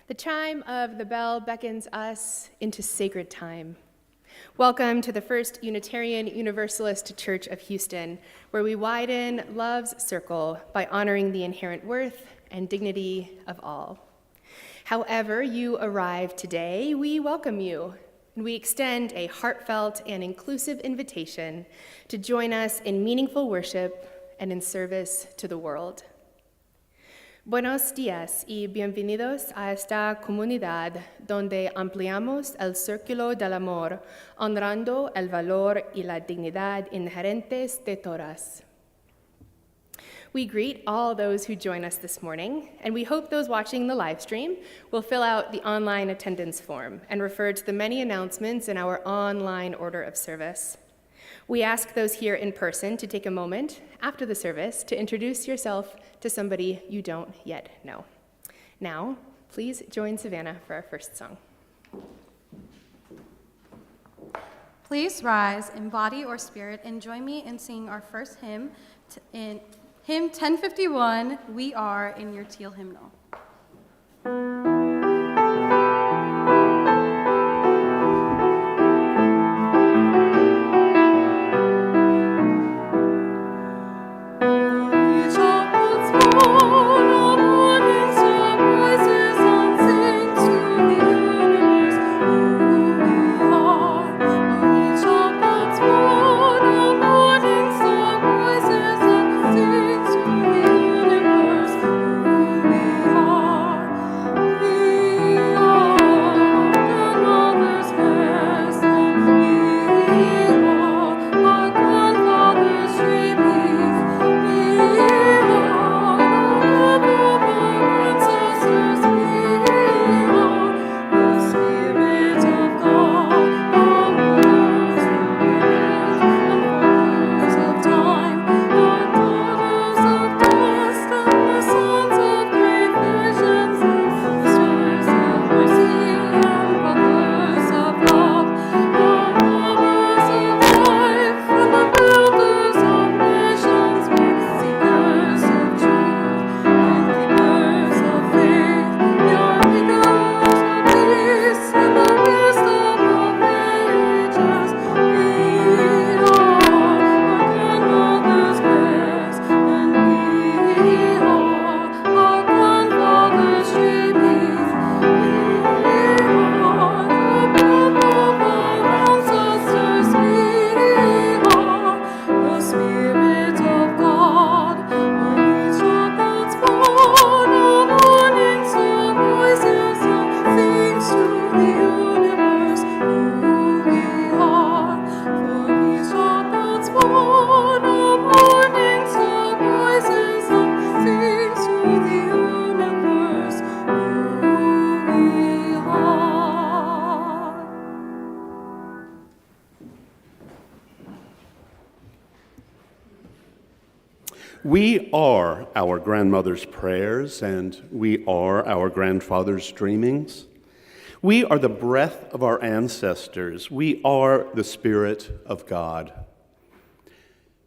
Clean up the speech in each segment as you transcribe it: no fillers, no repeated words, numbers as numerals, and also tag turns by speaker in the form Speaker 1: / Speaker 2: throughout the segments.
Speaker 1: The chime of the bell beckons us into sacred time. Welcome to the First Unitarian Universalist Church of Houston, where we widen love's circle by honoring the inherent worth and dignity of all. However you arrive today, we welcome you, and we extend a heartfelt and inclusive invitation to join us in meaningful worship and in service to the world. Buenos días y bienvenidos a esta comunidad donde ampliamos el círculo del amor, honrando el valor y la dignidad inherentes de todas. We greet all those who join us this morning, and we hope those watching the live stream will fill out the online attendance form and refer to the many announcements in our online order of service. We ask those here in person to take a moment after the service to introduce yourself to somebody you don't yet know. Now, please join Savannah for our first song.
Speaker 2: Please rise in body or spirit and join me in singing our first hymn, in hymn 1051, We Are, in your teal hymnal.
Speaker 3: We are our grandmother's prayers, and we are our grandfather's dreamings. We are the breath of our ancestors. We are the Spirit of God.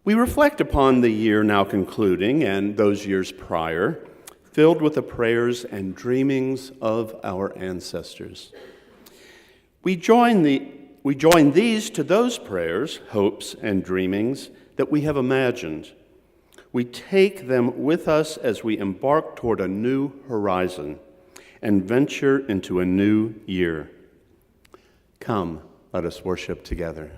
Speaker 3: We reflect upon the year now concluding and those years prior, filled with the prayers and dreamings of our ancestors. We join these to those prayers, hopes, and dreamings that we have imagined. We take them with us as we embark toward a new horizon and venture into a new year. Come, let us worship together.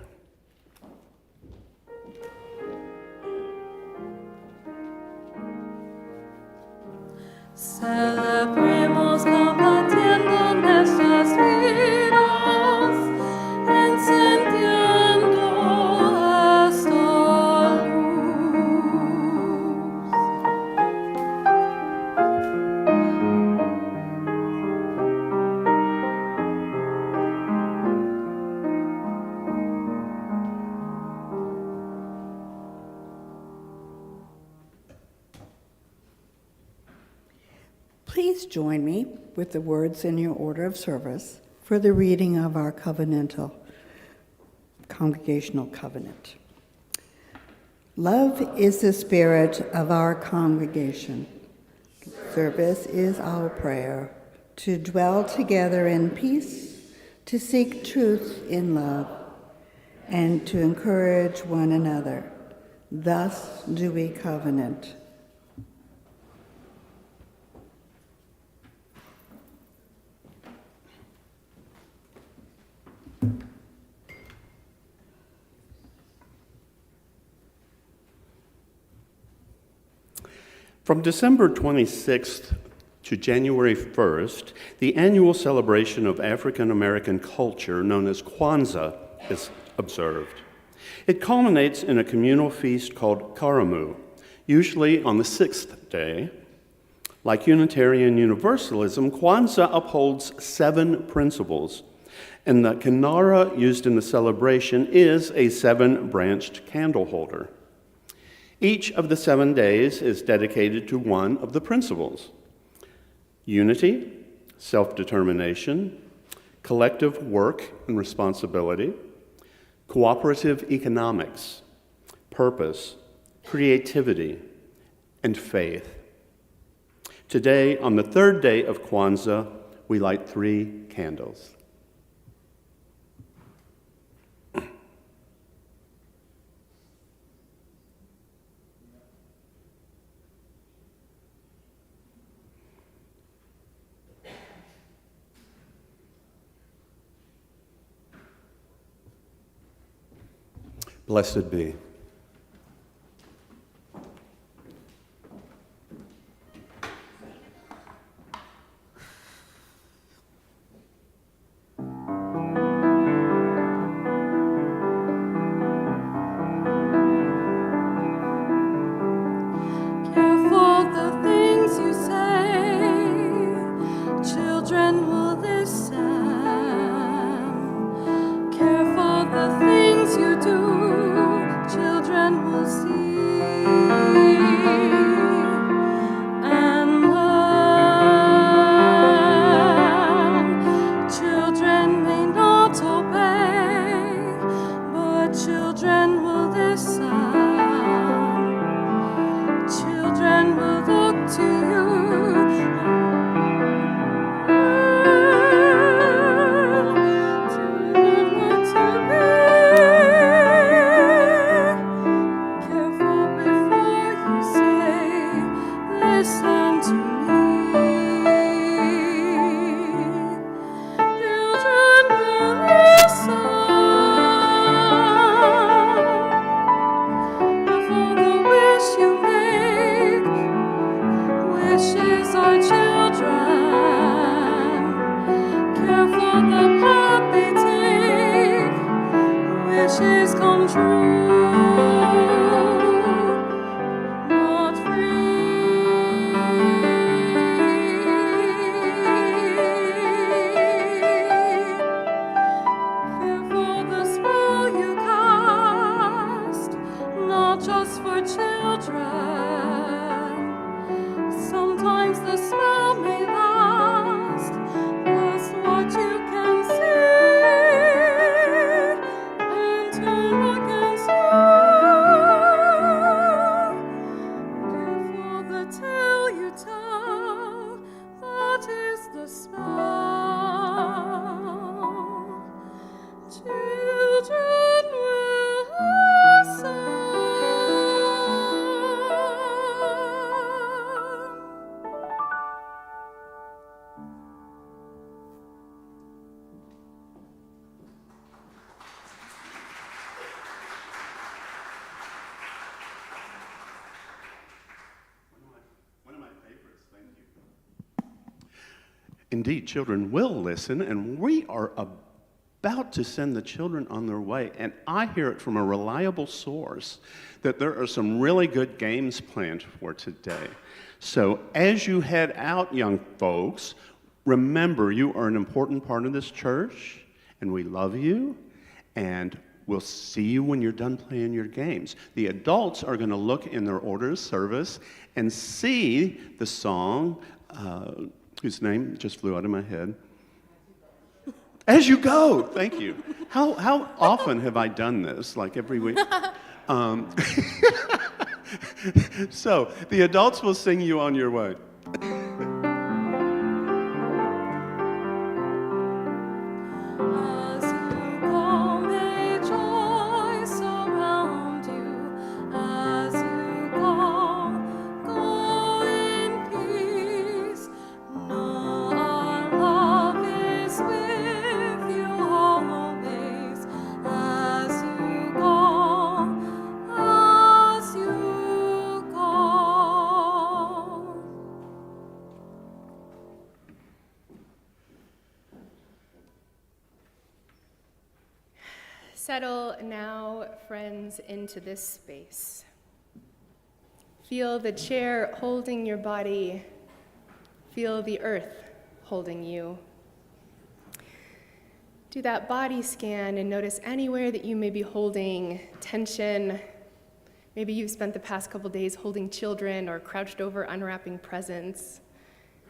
Speaker 2: Celebremos compartiendo nuestras vidas, encendiendo esta
Speaker 4: Please join me with the words in your order of service for the reading of our congregational covenant. Love is the spirit of our congregation. Service is our prayer to dwell together in peace, to seek truth in love, and to encourage one another. Thus do we covenant.
Speaker 3: From December 26th to January 1st, the annual celebration of African American culture known as Kwanzaa is observed. It culminates in a communal feast called Karamu, usually on the 6th day. Like Unitarian Universalism, Kwanzaa upholds 7 principles, and the kinara used in the celebration is a 7-branched candle holder. Each of the 7 days is dedicated to one of the principles: unity, self-determination, collective work and responsibility, cooperative economics, purpose, creativity, and faith. Today, on the 3rd day of Kwanzaa, we light 3 candles. Blessed be.
Speaker 2: Careful the things you say, children will listen. Careful the things you do, children will see and learn. Children may not obey, but children will listen. Children will look to you. To learn what to be. Careful before you say, listen to me. Children will listen. Before the wish you make, wishes are children. Careful the path they take, wishes come true. Not free. Careful the spell you cast, not just for children. Sometimes the spell may last past what you can see and turn against you. Careful the tale you tell, that is the spell. Children will listen.
Speaker 3: One of my favorites, thank you. Indeed, children will listen, and we are about to send the children on their way. And I hear it from a reliable source that there are some really good games planned for today. So as you head out, young folks, remember you are an important part of this church, and we love you, and we'll see you when you're done playing your games. The adults are going to look in their order of service and see the song, whose name just flew out of my head. As you go, thank you. How often have I done this? Like every week? So the adults will sing you on your way.
Speaker 1: Settle now, friends, into this space. Feel the chair holding your body. Feel the earth holding you. Do that body scan and notice anywhere that you may be holding tension. Maybe you've spent the past couple days holding children or crouched over unwrapping presents.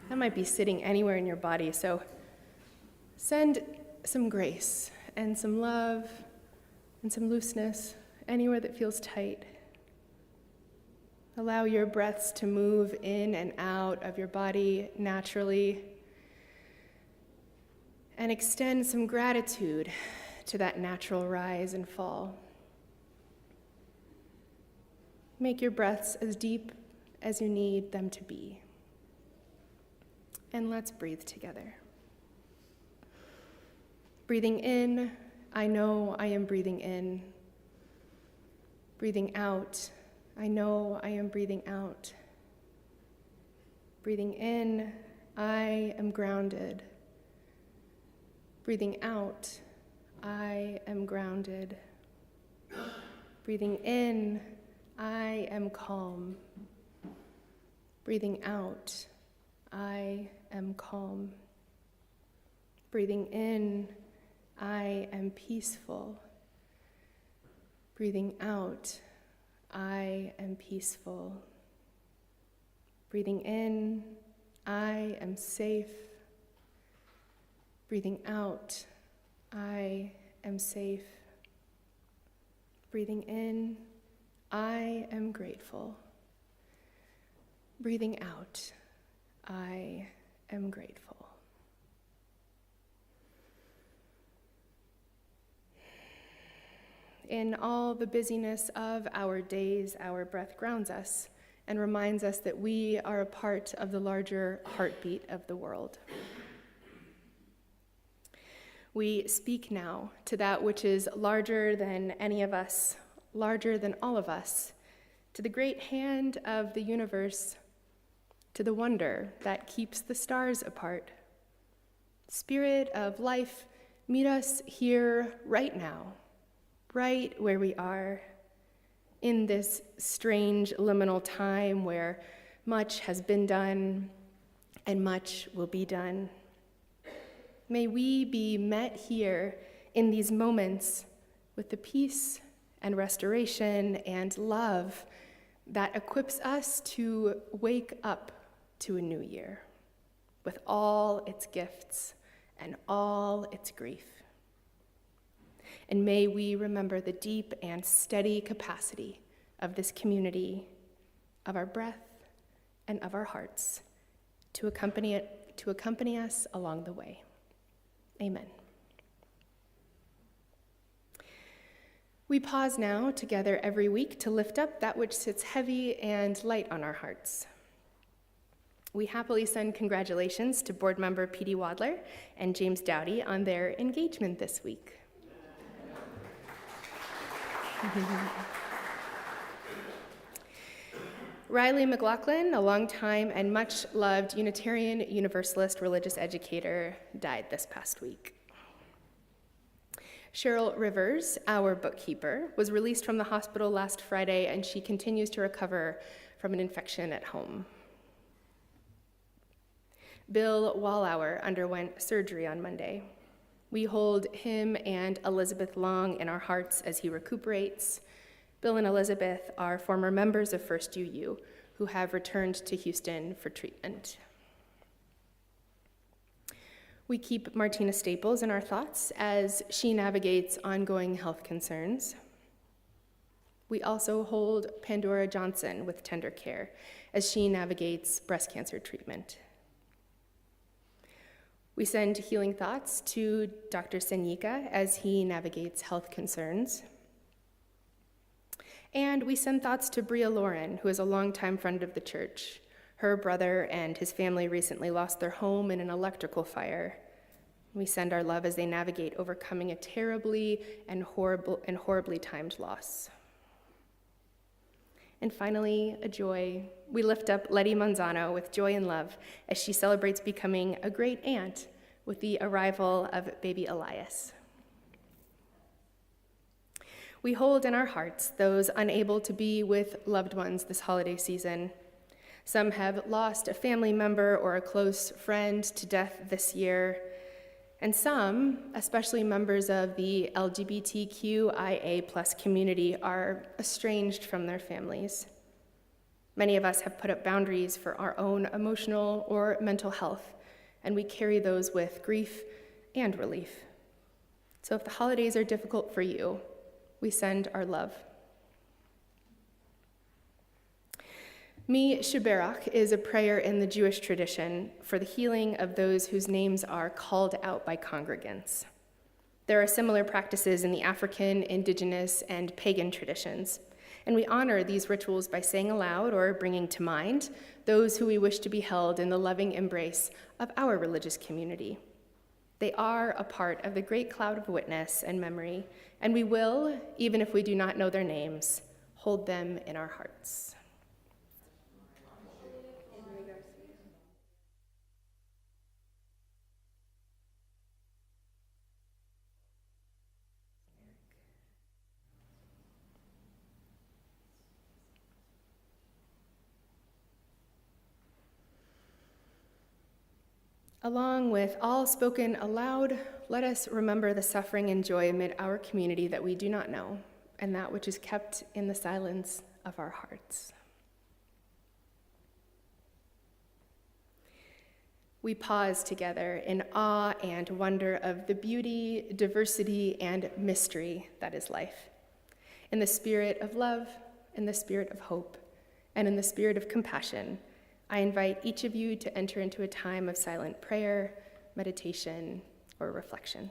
Speaker 1: That might be sitting anywhere in your body. So send some grace and some love and some looseness anywhere that feels tight. Allow your breaths to move in and out of your body naturally. And extend some gratitude to that natural rise and fall. Make your breaths as deep as you need them to be. And let's breathe together. Breathing in, I know I am breathing in. Breathing out, I know I am breathing out. Breathing in, I am grounded. Breathing out, I am grounded. Breathing in, I am calm. Breathing out, I am calm. Breathing in, I am peaceful. Breathing out, I am peaceful. Breathing in, I am safe. Breathing out, I am safe. Breathing in, I am grateful. Breathing out, I am grateful. In all the busyness of our days, our breath grounds us and reminds us that we are a part of the larger heartbeat of the world. We speak now to that which is larger than any of us, larger than all of us, to the great hand of the universe, to the wonder that keeps the stars apart. Spirit of life, meet us here right now, right where we are, in this strange liminal time where much has been done and much will be done. May we be met here in these moments with the peace and restoration and love that equips us to wake up to a new year with all its gifts and all its grief. And may we remember the deep and steady capacity of this community, of our breath and of our hearts, to accompany us along the way. Amen. We pause now together every week to lift up that which sits heavy and light on our hearts. We happily send congratulations to board member P.D. Wadler and James Dowdy on their engagement this week. Riley McLaughlin, a longtime and much-loved Unitarian Universalist religious educator, died this past week. Cheryl Rivers, our bookkeeper, was released from the hospital last Friday, and she continues to recover from an infection at home. Bill Wallauer underwent surgery on Monday. We hold him and Elizabeth Long in our hearts as he recuperates. Bill and Elizabeth are former members of First UU who have returned to Houston for treatment. We keep Martina Staples in our thoughts as she navigates ongoing health concerns. We also hold Pandora Johnson with tender care as she navigates breast cancer treatment. We send healing thoughts to Dr. Senyika as he navigates health concerns. And we send thoughts to Bria Lauren, who is a longtime friend of the church. Her brother and his family recently lost their home in an electrical fire. We send our love as they navigate overcoming a terribly and horribly timed loss. And finally, a joy. We lift up Letty Manzano with joy and love as she celebrates becoming a great aunt with the arrival of baby Elias. We hold in our hearts those unable to be with loved ones this holiday season. Some have lost a family member or a close friend to death this year, and some, especially members of the LGBTQIA+ community, are estranged from their families. Many of us have put up boundaries for our own emotional or mental health, and we carry those with grief and relief. So if the holidays are difficult for you, we send our love. Mi Sheberach is a prayer in the Jewish tradition for the healing of those whose names are called out by congregants. There are similar practices in the African, indigenous, and pagan traditions, and we honor these rituals by saying aloud or bringing to mind those who we wish to be held in the loving embrace of our religious community. They are a part of the great cloud of witness and memory, and we will, even if we do not know their names, hold them in our hearts. Along with all spoken aloud, let us remember the suffering and joy amid our community that we do not know, and that which is kept in the silence of our hearts. We pause together in awe and wonder of the beauty, diversity, and mystery that is life. In the spirit of love, in the spirit of hope, and in the spirit of compassion, I invite each of you to enter into a time of silent prayer, meditation, or reflection.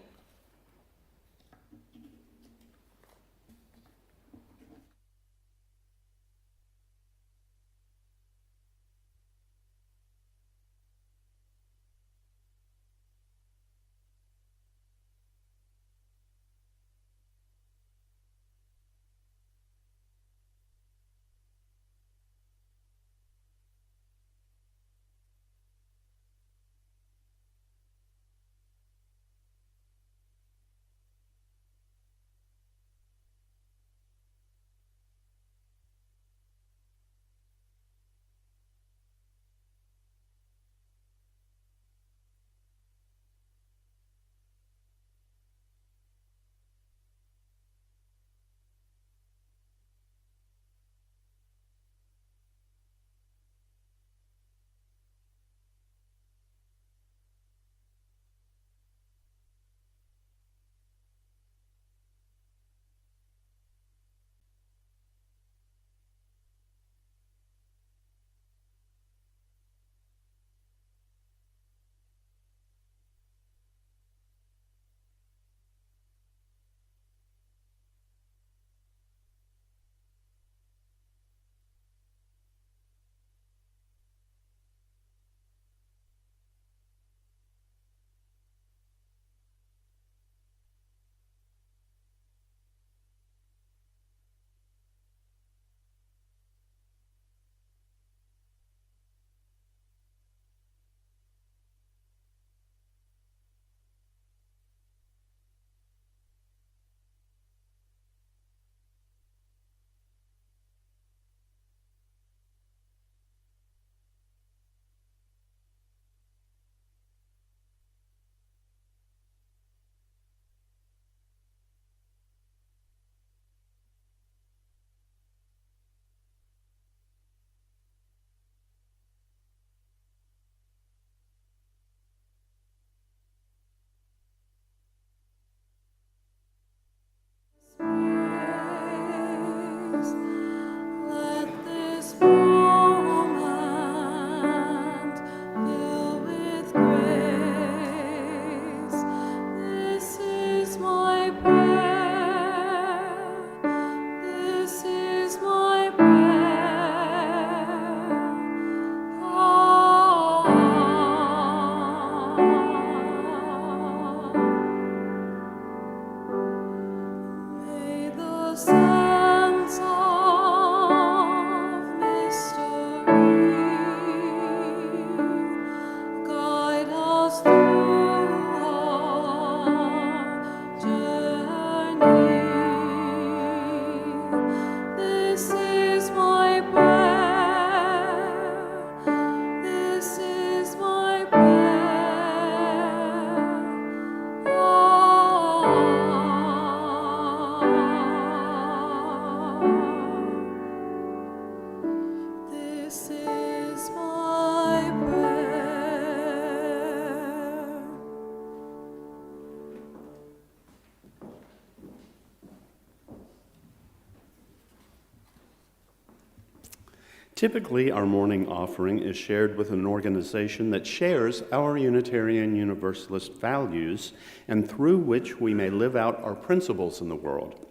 Speaker 3: Typically, our morning offering is shared with an organization that shares our Unitarian Universalist values and through which we may live out our principles in the world.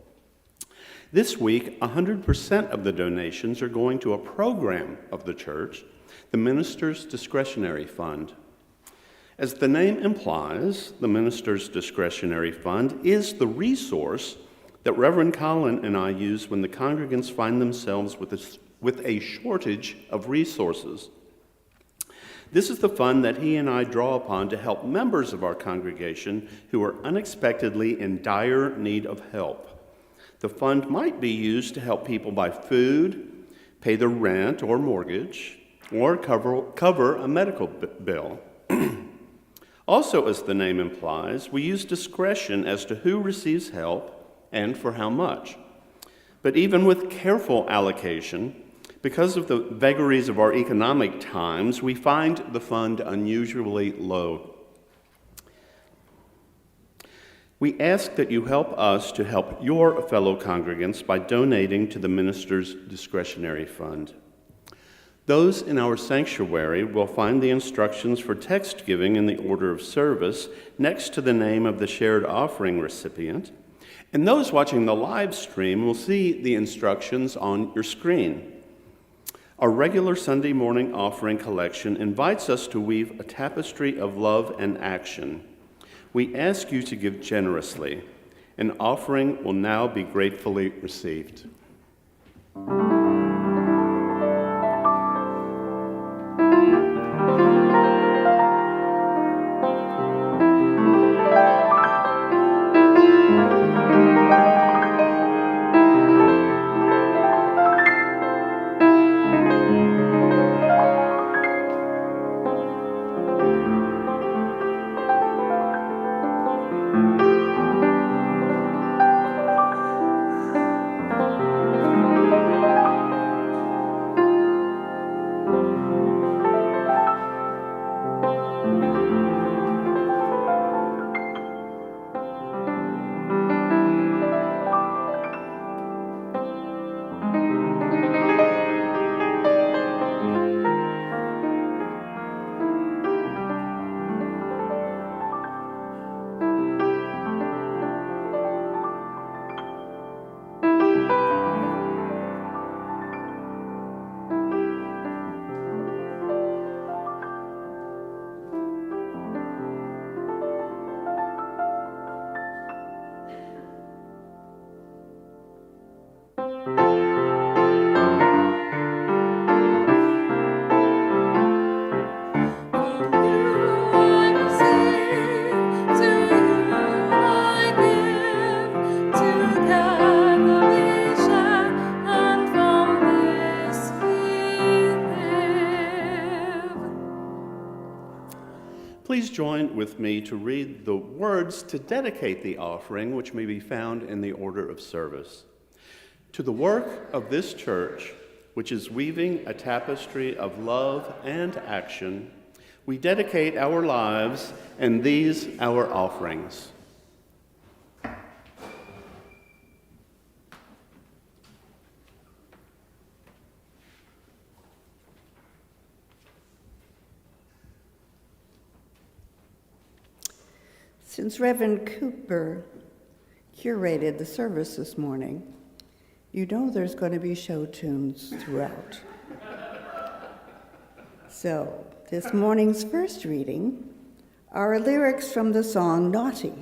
Speaker 3: This week, 100% of the donations are going to a program of the church, the Minister's Discretionary Fund. As the name implies, the Minister's Discretionary Fund is the resource that Reverend Colin and I use when the congregants find themselves with a shortage of resources. This is the fund that he and I draw upon to help members of our congregation who are unexpectedly in dire need of help. The fund might be used to help people buy food, pay their rent or mortgage, or cover a medical bill. Also, as the name implies, we use discretion as to who receives help and for how much. But even with careful allocation, because of the vagaries of our economic times, we find the fund unusually low. We ask that you help us to help your fellow congregants by donating to the Minister's Discretionary Fund. Those in our sanctuary will find the instructions for text giving in the order of service next to the name of the shared offering recipient, and those watching the live stream will see the instructions on your screen. Our regular Sunday morning offering collection invites us to weave a tapestry of love and action. We ask you to give generously. An offering will now be gratefully received. Please join with me to read the words to dedicate the offering, which may be found in the order of service. To the work of this church, which is weaving a tapestry of love and action, we dedicate our lives and these our offerings.
Speaker 4: Since Reverend Cooper curated the service this morning, you know there's going to be show tunes throughout. So, this morning's first reading are lyrics from the song Naughty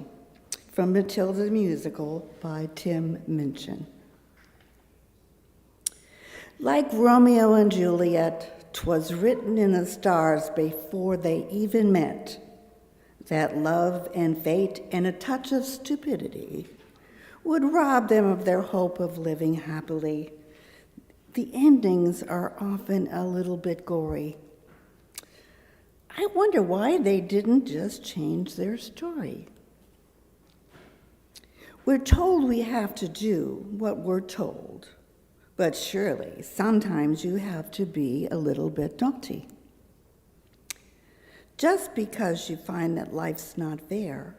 Speaker 4: from Matilda the Musical by Tim Minchin. Like Romeo and Juliet, 'twas written in the stars before they even met, that love and fate and a touch of stupidity would rob them of their hope of living happily. The endings are often a little bit gory. I wonder why they didn't just change their story. We're told we have to do what we're told, but surely sometimes you have to be a little bit naughty. Just because you find that life's not fair,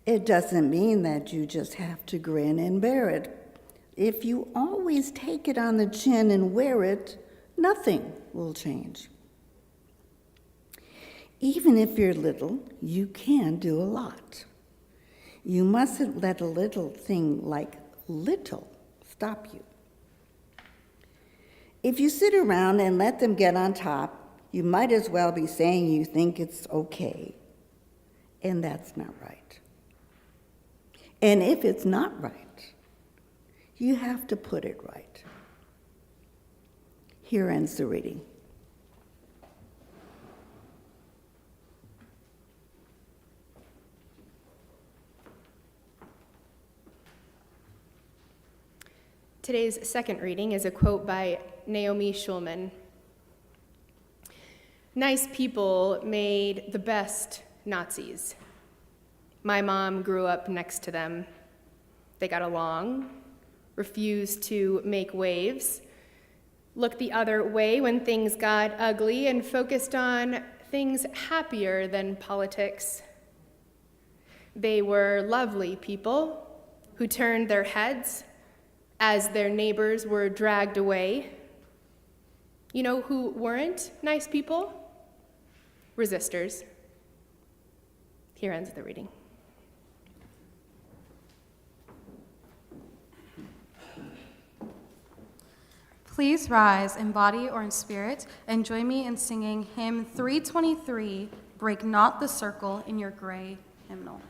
Speaker 4: it doesn't mean that you just have to grin and bear it. If you always take it on the chin and wear it, nothing will change. Even if you're little, you can do a lot. You mustn't let a little thing like little stop you. If you sit around and let them get on top, you might as well be saying you think it's okay. And that's not right. And if it's not right, you have to put it right. Here ends the reading.
Speaker 1: Today's second reading is a quote by Naomi Schulman. Nice people made the best Nazis. My mom grew up next to them. They got along, refused to make waves, looked the other way when things got ugly, and focused on things happier than politics. They were lovely people who turned their heads as their neighbors were dragged away. You know who weren't nice people? Resistors. Here ends the reading.
Speaker 2: Please rise in body or in spirit and join me in singing hymn 323, Break Not the Circle, in your gray hymnal.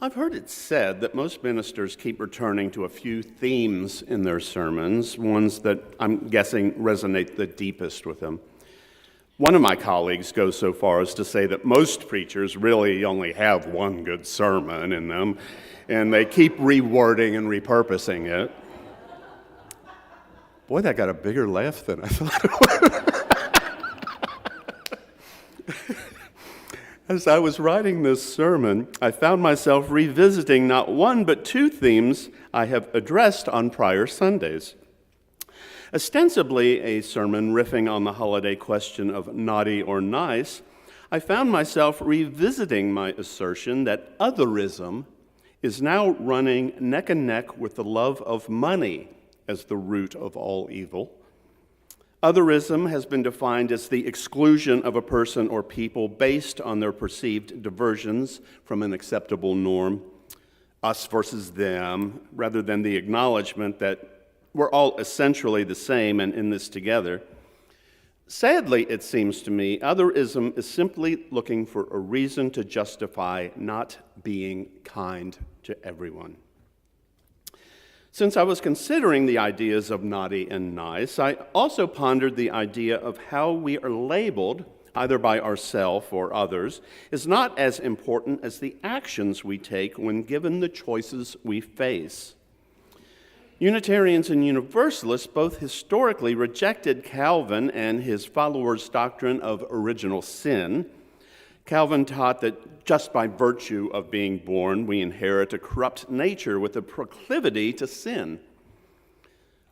Speaker 3: I've heard it said that most ministers keep returning to a few themes in their sermons, ones that I'm guessing resonate the deepest with them. One of my colleagues goes so far as to say that most preachers really only have one good sermon in them, and they keep rewording and repurposing it. Boy, that got a bigger laugh than I thought it would. As I was writing this sermon, I found myself revisiting not one but two themes I have addressed on prior Sundays. Ostensibly a sermon riffing on the holiday question of naughty or nice, I found myself revisiting my assertion that otherism is now running neck and neck with the love of money as the root of all evil. Otherism has been defined as the exclusion of a person or people based on their perceived diversions from an acceptable norm, us versus them, rather than the acknowledgement that we're all essentially the same and in this together. Sadly, it seems to me, otherism is simply looking for a reason to justify not being kind to everyone. Since I was considering the ideas of naughty and nice, I also pondered the idea of how we are labeled, either by ourselves or others, is not as important as the actions we take when given the choices we face. Unitarians and Universalists both historically rejected Calvin and his followers' doctrine of original sin. Calvin taught that just by virtue of being born, we inherit a corrupt nature with a proclivity to sin.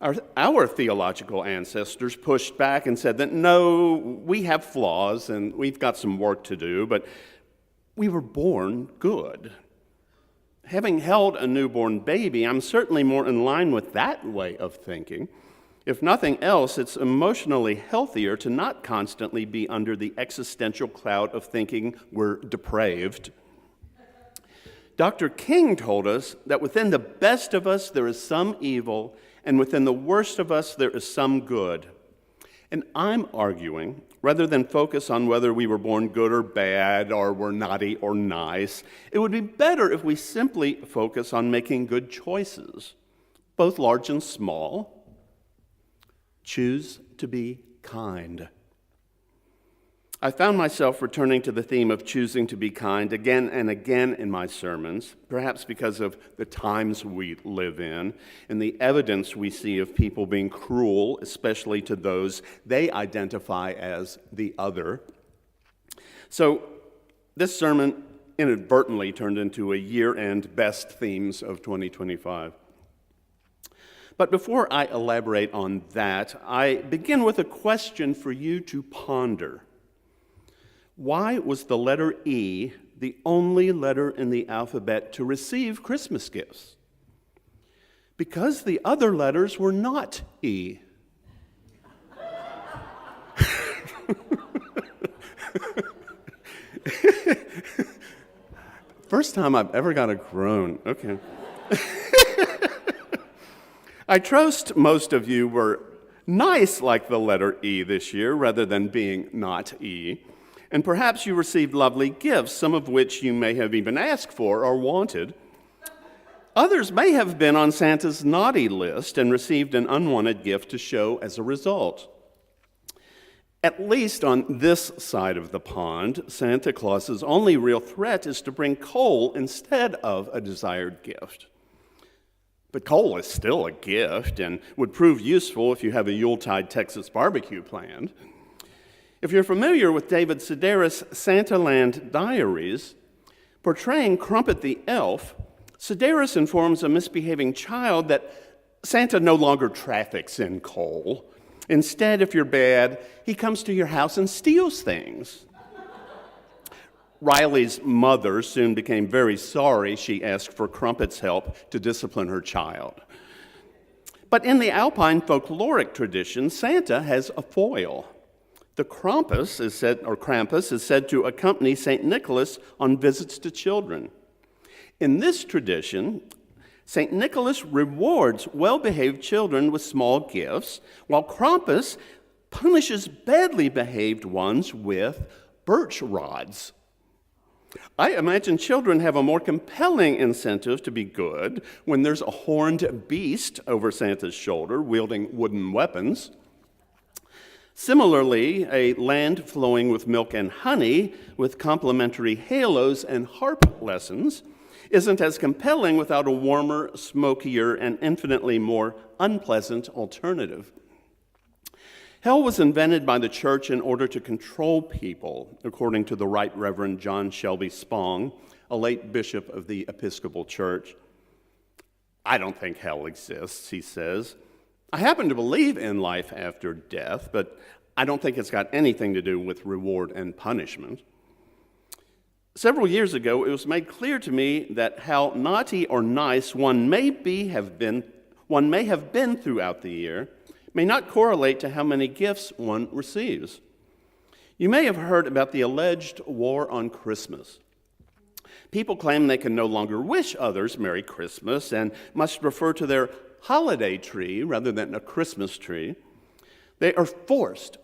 Speaker 3: Our theological ancestors pushed back and said that no, we have flaws and we've got some work to do, but we were born good. Having held a newborn baby, I'm certainly more in line with that way of thinking. If nothing else, it's emotionally healthier to not constantly be under the existential cloud of thinking we're depraved. Dr. King told us that within the best of us there is some evil, and within the worst of us there is some good. And I'm arguing, rather than focus on whether we were born good or bad, or were naughty or nice, it would be better if we simply focus on making good choices, both large and small. Choose to be kind. I found myself returning to the theme of choosing to be kind again and again in my sermons, perhaps because of the times we live in and the evidence we see of people being cruel, especially to those they identify as the other. So this sermon inadvertently turned into a year-end best themes of 2025. But before I elaborate on that, I begin with a question for you to ponder. Why was the letter E the only letter in the alphabet to receive Christmas gifts? Because the other letters were not E. First time I've ever got a groan. Okay. I trust most of you were nice like the letter E this year rather than being not E. And perhaps you received lovely gifts, some of which you may have even asked for or wanted. Others may have been on Santa's naughty list and received an unwanted gift to show as a result. At least on this side of the pond, Santa Claus's only real threat is to bring coal instead of a desired gift. But coal is still a gift and would prove useful if you have a Yuletide Texas barbecue planned. If you're familiar with David Sedaris' Santaland Diaries, portraying Crumpet the Elf, Sedaris informs a misbehaving child that Santa no longer traffics in coal. Instead, if you're bad, he comes to your house and steals things. Riley's mother soon became very sorry she asked for Crumpet's help to discipline her child. But in the Alpine folkloric tradition, Santa has a foil. The Krampus is said to accompany St. Nicholas on visits to children. In this tradition, St. Nicholas rewards well-behaved children with small gifts, while Krampus punishes badly behaved ones with birch rods. I imagine children have a more compelling incentive to be good when there's a horned beast over Santa's shoulder wielding wooden weapons. Similarly, a land flowing with milk and honey with complimentary halos and harp lessons isn't as compelling without a warmer, smokier, and infinitely more unpleasant alternative. Hell was invented by the church in order to control people, according to the Right Reverend John Shelby Spong, a late bishop of the Episcopal Church. I don't think hell exists, he says. I happen to believe in life after death, but I don't think it's got anything to do with reward and punishment. Several years ago, it was made clear to me that how naughty or nice one may have been throughout the year may not correlate to how many gifts one receives. You may have heard about the alleged war on Christmas. People claim they can no longer wish others Merry Christmas and must refer to their holiday tree rather than a Christmas tree. They are forced,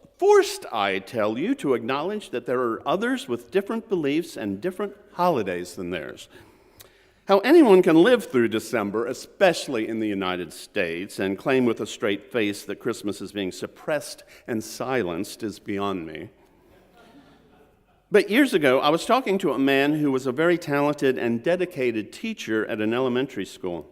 Speaker 3: I tell you, to acknowledge that there are others with different beliefs and different holidays than theirs. How anyone can live through December, especially in the United States, and claim with a straight face that Christmas is being suppressed and silenced is beyond me. But years ago, I was talking to a man who was a very talented and dedicated teacher at an elementary school.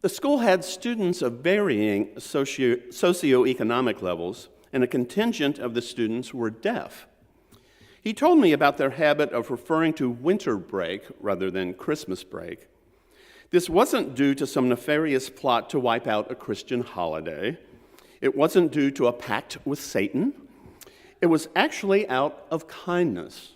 Speaker 3: The school had students of varying socioeconomic levels, and a contingent of the students were deaf. He told me about their habit of referring to winter break rather than Christmas break. This wasn't due to some nefarious plot to wipe out a Christian holiday. It wasn't due to a pact with Satan. It was actually out of kindness.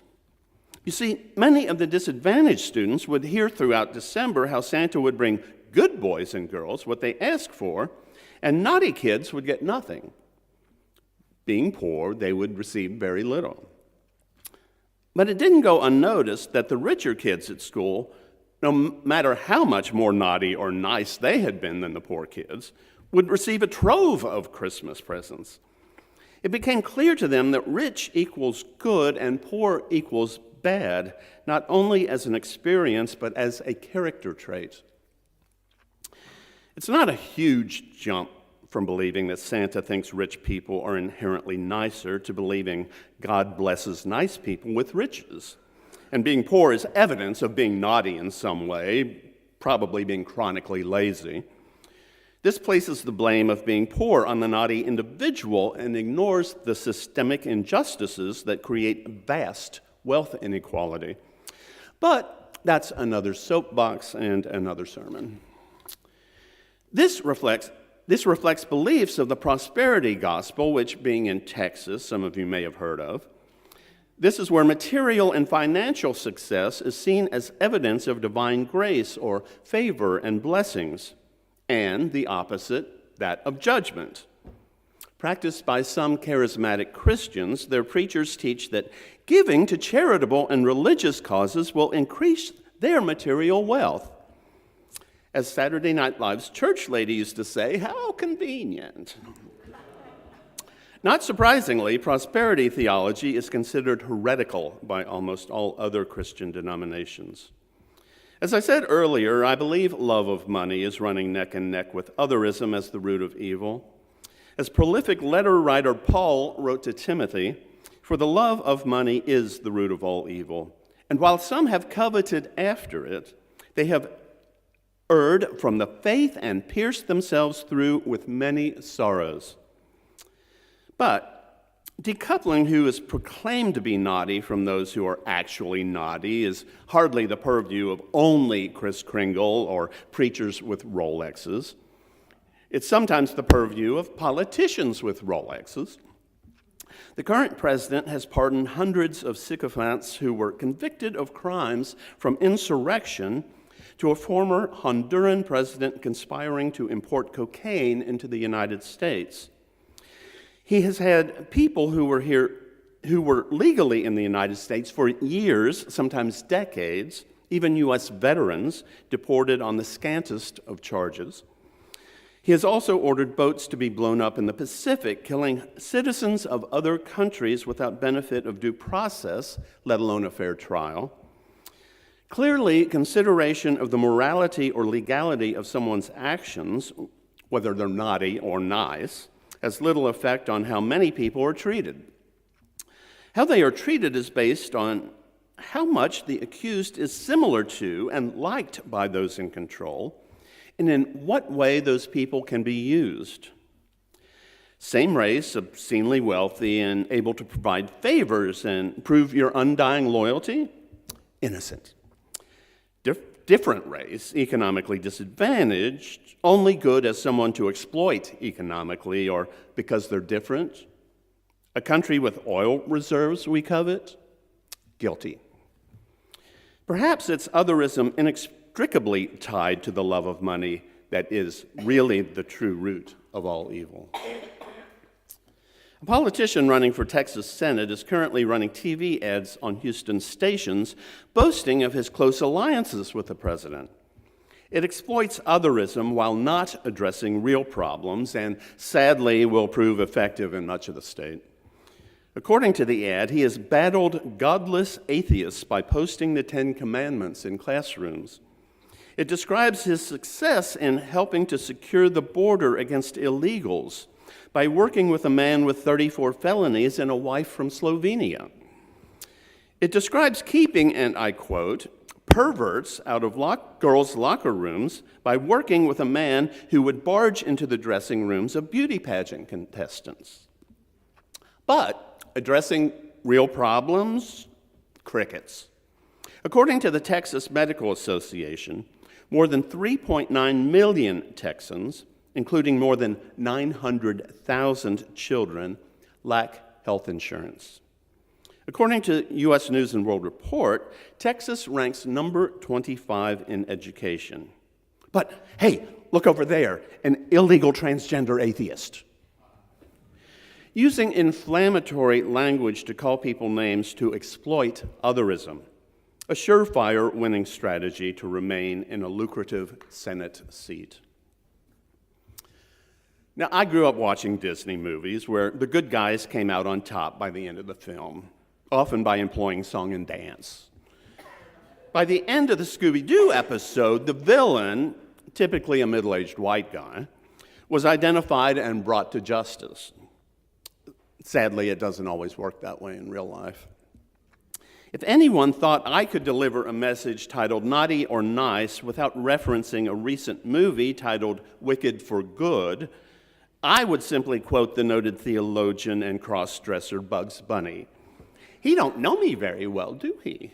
Speaker 3: You see, many of the disadvantaged students would hear throughout December how Santa would bring good boys and girls what they asked for, and naughty kids would get nothing. Being poor, they would receive very little. But it didn't go unnoticed that the richer kids at school, no matter how much more naughty or nice they had been than the poor kids, would receive a trove of Christmas presents. It became clear to them that rich equals good and poor equals bad, not only as an experience, but as a character trait. It's not a huge jump from believing that Santa thinks rich people are inherently nicer to believing God blesses nice people with riches. And being poor is evidence of being naughty in some way, probably being chronically lazy. This places the blame of being poor on the naughty individual and ignores the systemic injustices that create vast wealth inequality. But that's another soapbox and another sermon. This reflects beliefs of the prosperity gospel, which, being in Texas, some of you may have heard of. This is where material and financial success is seen as evidence of divine grace or favor and blessings, and the opposite, that of judgment. Practiced by some charismatic Christians, their preachers teach that giving to charitable and religious causes will increase their material wealth. As Saturday Night Live's church lady used to say, how convenient. Not surprisingly, prosperity theology is considered heretical by almost all other Christian denominations. As I said earlier, I believe love of money is running neck and neck with otherism as the root of evil. As prolific letter writer Paul wrote to Timothy, "For the love of money is the root of all evil. And while some have coveted after it, they have erred from the faith and pierced themselves through with many sorrows." But decoupling who is proclaimed to be naughty from those who are actually naughty is hardly the purview of only Kris Kringle or preachers with Rolexes. It's sometimes the purview of politicians with Rolexes. The current president has pardoned hundreds of sycophants who were convicted of crimes from insurrection to a former Honduran president conspiring to import cocaine into the United States. He has had people who were legally in the United States for years, sometimes decades, even U.S. veterans, deported on the scantest of charges. He has also ordered boats to be blown up in the Pacific, killing citizens of other countries without benefit of due process, let alone a fair trial. Clearly, consideration of the morality or legality of someone's actions, whether they're naughty or nice, has little effect on how many people are treated. How they are treated is based on how much the accused is similar to and liked by those in control, and in what way those people can be used. Same race, obscenely wealthy and able to provide favors and prove your undying loyalty? Innocent. Different race, economically disadvantaged, only good as someone to exploit economically or because they're different. A country with oil reserves we covet? Guilty. Perhaps it's otherism inextricably tied to the love of money that is really the true root of all evil. A politician running for Texas Senate is currently running TV ads on Houston stations boasting of his close alliances with the president. It exploits otherism while not addressing real problems and sadly will prove effective in much of the state. According to the ad, he has battled godless atheists by posting the 10 Commandments in classrooms. It describes his success in helping to secure the border against illegals by working with a man with 34 felonies and a wife from Slovenia. It describes keeping, and I quote, perverts out of girls' locker rooms by working with a man who would barge into the dressing rooms of beauty pageant contestants. But addressing real problems, crickets. According to the Texas Medical Association, more than 3.9 million Texans, including more than 900,000 children, lack health insurance. According to U.S. News and World Report, Texas ranks number 25 in education. But hey, look over there, an illegal transgender atheist. Using inflammatory language to call people names to exploit otherism, a surefire winning strategy to remain in a lucrative Senate seat. Now, I grew up watching Disney movies where the good guys came out on top by the end of the film, often by employing song and dance. By the end of the Scooby-Doo episode, the villain, typically a middle-aged white guy, was identified and brought to justice. Sadly, it doesn't always work that way in real life. If anyone thought I could deliver a message titled Naughty or Nice without referencing a recent movie titled Wicked for Good, I would simply quote the noted theologian and cross-dresser Bugs Bunny. He don't know me very well, do he?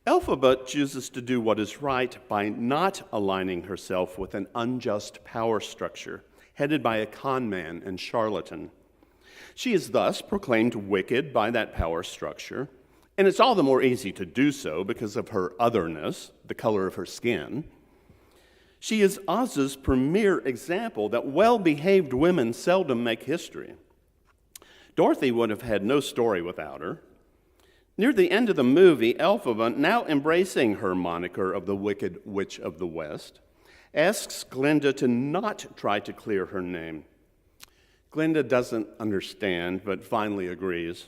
Speaker 3: Elphaba chooses to do what is right by not aligning herself with an unjust power structure headed by a con man and charlatan. She is thus proclaimed wicked by that power structure, and it's all the more easy to do so because of her otherness, the color of her skin. She is Oz's premier example that well-behaved women seldom make history. Dorothy would have had no story without her. Near the end of the movie, Elphaba, now embracing her moniker of the Wicked Witch of the West, asks Glinda to not try to clear her name. Glinda doesn't understand, but finally agrees.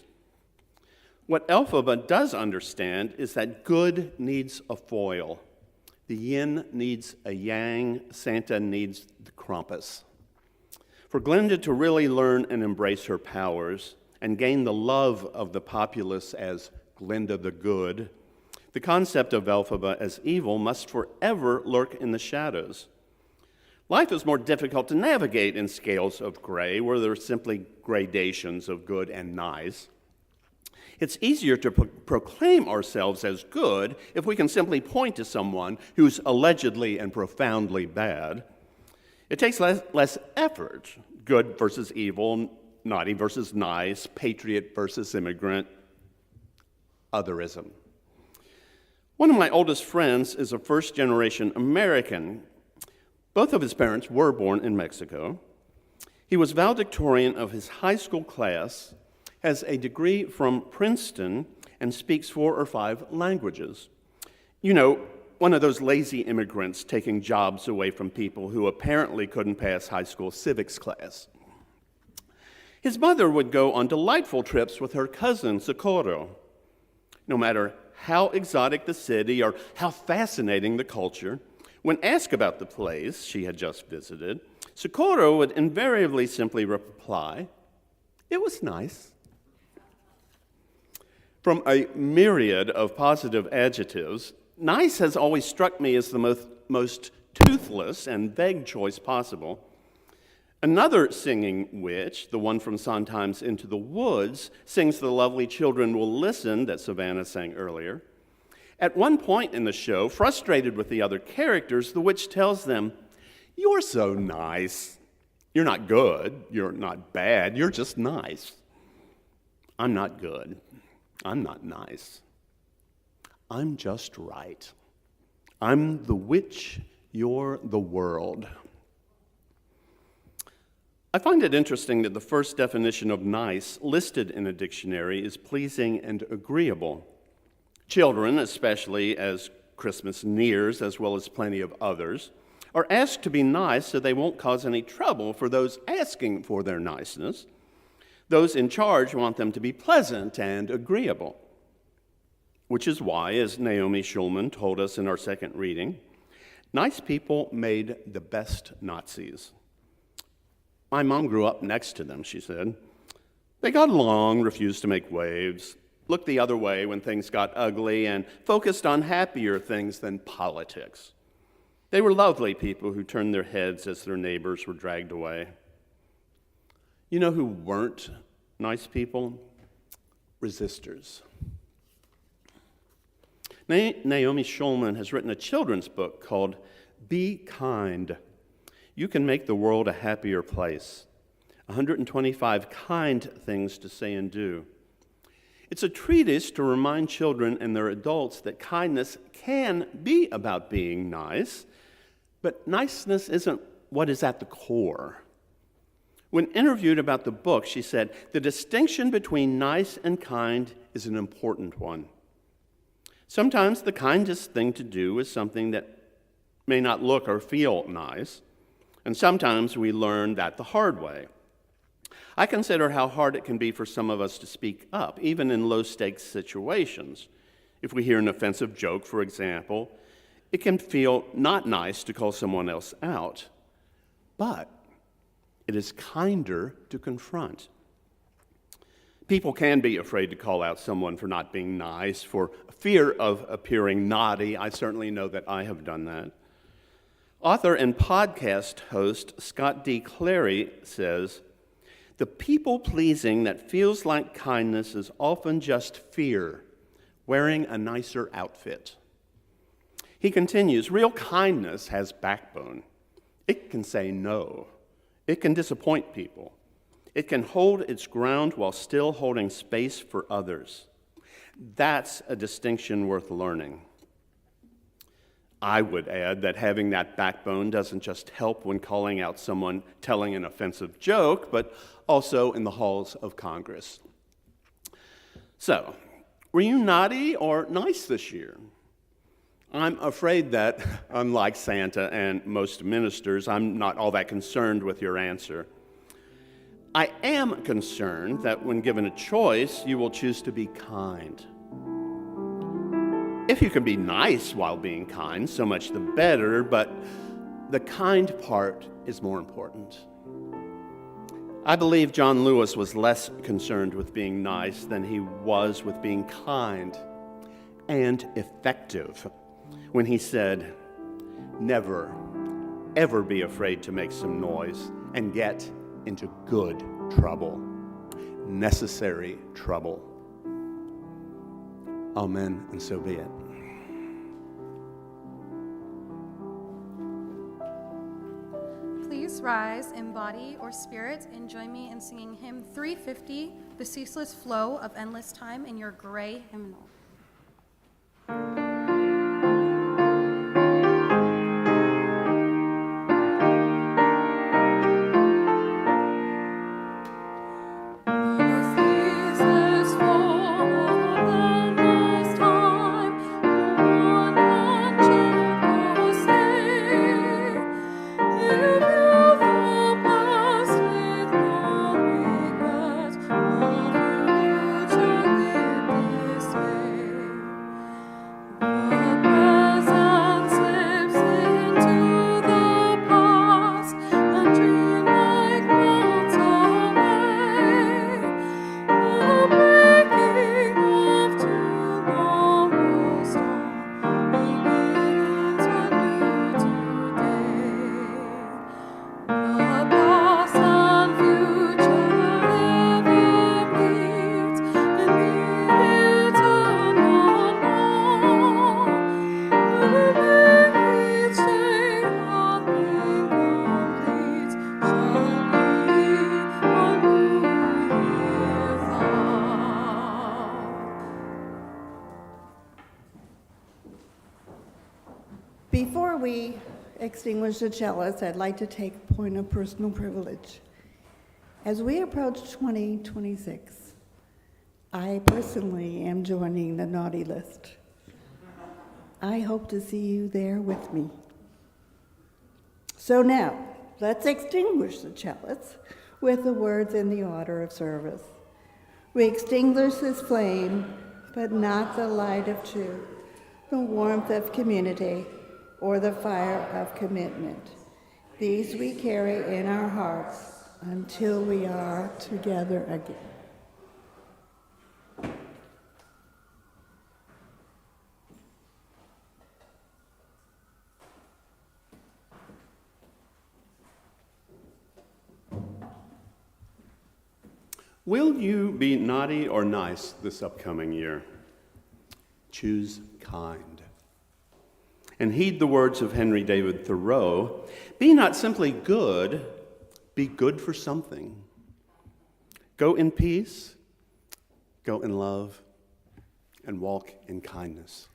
Speaker 3: What Elphaba does understand is that good needs a foil. The yin needs a yang, Santa needs the Krampus. For Glinda to really learn and embrace her powers and gain the love of the populace as Glinda the Good, the concept of Elphaba as evil must forever lurk in the shadows. Life is more difficult to navigate in scales of gray, where there are simply gradations of good and nice. It's easier to proclaim ourselves as good if we can simply point to someone who's allegedly and profoundly bad. It takes less effort, good versus evil, naughty versus nice, patriot versus immigrant, otherism. One of my oldest friends is a first-generation American. Both of his parents were born in Mexico. He was valedictorian of his high school class, has a degree from Princeton, and speaks 4 or 5 languages. You know, one of those lazy immigrants taking jobs away from people who apparently couldn't pass high school civics class. His mother would go on delightful trips with her cousin, Socorro. No matter how exotic the city or how fascinating the culture, when asked about the place she had just visited, Socorro would invariably simply reply, "It was nice." From a myriad of positive adjectives, nice has always struck me as the most toothless and vague choice possible. Another singing witch, the one from Sondheim's Into the Woods, sings The Lovely Children Will Listen that Savannah sang earlier. At one point in the show, frustrated with the other characters, the witch tells them, "You're so nice. You're not good. You're not bad. You're just nice. I'm not good. I'm not nice. I'm just right. I'm the witch. You're the world." I find it interesting that the first definition of nice listed in a dictionary is pleasing and agreeable. Children, especially as Christmas nears, as well as plenty of others, are asked to be nice so they won't cause any trouble for those asking for their niceness. Those in charge want them to be pleasant and agreeable. Which is why, as Naomi Schulman told us in our second reading, nice people made the best Nazis. My mom grew up next to them, she said. They got along, refused to make waves. looked the other way when things got ugly, and focused on happier things than politics. They were lovely people who turned their heads as their neighbors were dragged away. You know who weren't nice people? Resistors. Naomi Schulman has written a children's book called Be Kind. You can make the world a happier place. 125 kind things to say and do. It's a treatise to remind children and their adults that kindness can be about being nice, but niceness isn't what is at the core. When interviewed about the book, she said, "The distinction between nice and kind is an important one. Sometimes the kindest thing to do is something that may not look or feel nice, and sometimes we learn that the hard way. I consider how hard it can be for some of us to speak up, even in low-stakes situations. If we hear an offensive joke, for example, it can feel not nice to call someone else out, but it is kinder to confront. People can be afraid to call out someone for not being nice, for fear of appearing naughty. I certainly know that I have done that. Author and podcast host Scott D. Clary says, "The people-pleasing that feels like kindness is often just fear, wearing a nicer outfit." He continues, "Real kindness has backbone. It can say no. It can disappoint people. It can hold its ground while still holding space for others. That's a distinction worth learning." I would add that having that backbone doesn't just help when calling out someone telling an offensive joke, but also in the halls of Congress. So, were you naughty or nice this year? I'm afraid that, unlike Santa and most ministers, I'm not all that concerned with your answer. I am concerned that when given a choice, you will choose to be kind. If you can be nice while being kind, so much the better, but the kind part is more important. I believe John Lewis was less concerned with being nice than he was with being kind and effective when he said, "Never, ever be afraid to make some noise and get into good trouble, necessary trouble." Amen, and so be it.
Speaker 2: Please rise in body or spirit and join me in singing hymn 350, The Ceaseless Flow of Endless Time, in your gray hymnal.
Speaker 4: Before we extinguish the chalice, I'd like to take a point of personal privilege. As we approach 2026, I personally am joining the naughty list. I hope to see you there with me. So now, let's extinguish the chalice with the words in the order of service. We extinguish this flame, but not the light of truth, the warmth of community, or the fire of commitment. These we carry in our hearts until we are together again.
Speaker 3: Will you be naughty or nice this upcoming year? Choose kind. And heed the words of Henry David Thoreau, be not simply good, be good for something. Go in peace, go in love, and walk in kindness.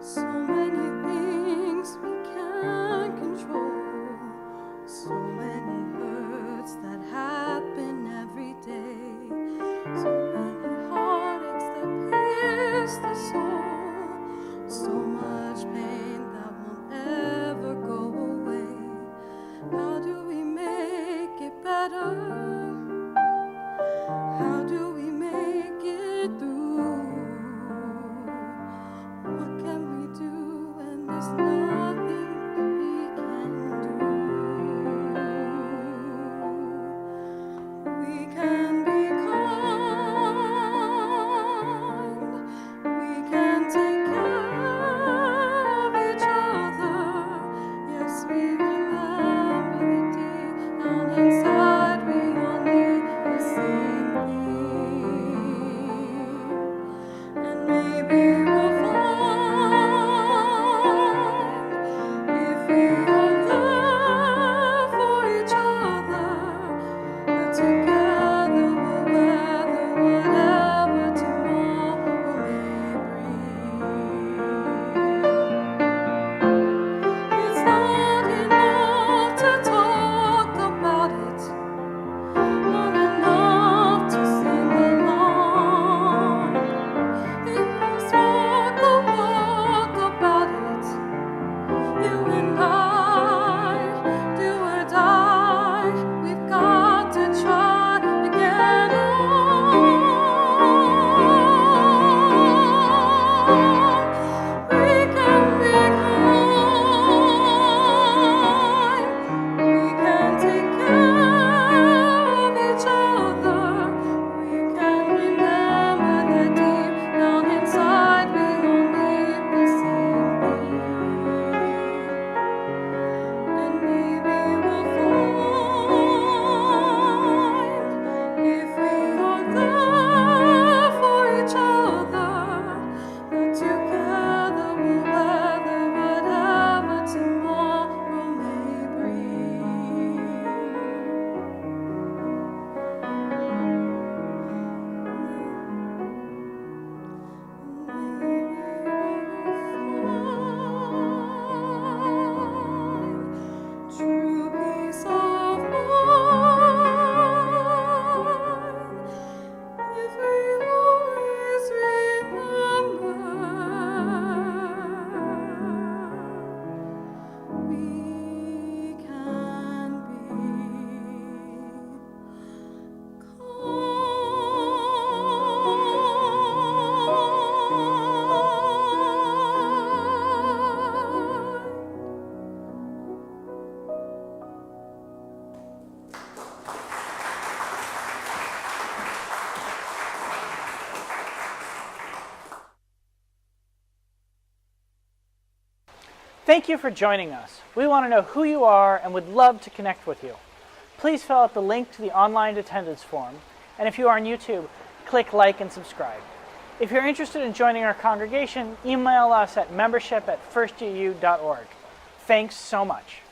Speaker 2: So many things we can't control, so many hurts that happen every day, so many heartaches that pierce the soul, so much pain that won't ever go away. How do we make it better? How do we make it through? What can we do when there's nothing we can do? We can be kind. We can take care of each other. Yes, we remember that deep down inside we all need the same thing. And maybe we'll find if we are there for each other, that together we'll weather whatever tomorrow may bring. It's not enough to talk about it, not enough to sing along. You must walk the walk about it. You and I, do or die. We've got to try to get along. We can be kind. We can take care of each other. We can remember that deep down inside we all need the same thing. And maybe we'll find if we are there for each other, that together we'll weather whatever tomorrow may bring. True peace of mind, if we always remember, we can be
Speaker 5: Thank you for joining us. We want to know who you are and would love to connect with you. Please fill out the link to the online attendance form, and if you are on YouTube, click like and subscribe. If you're interested in joining our congregation, email us at membership@firstuuhouston.org. Thanks so much.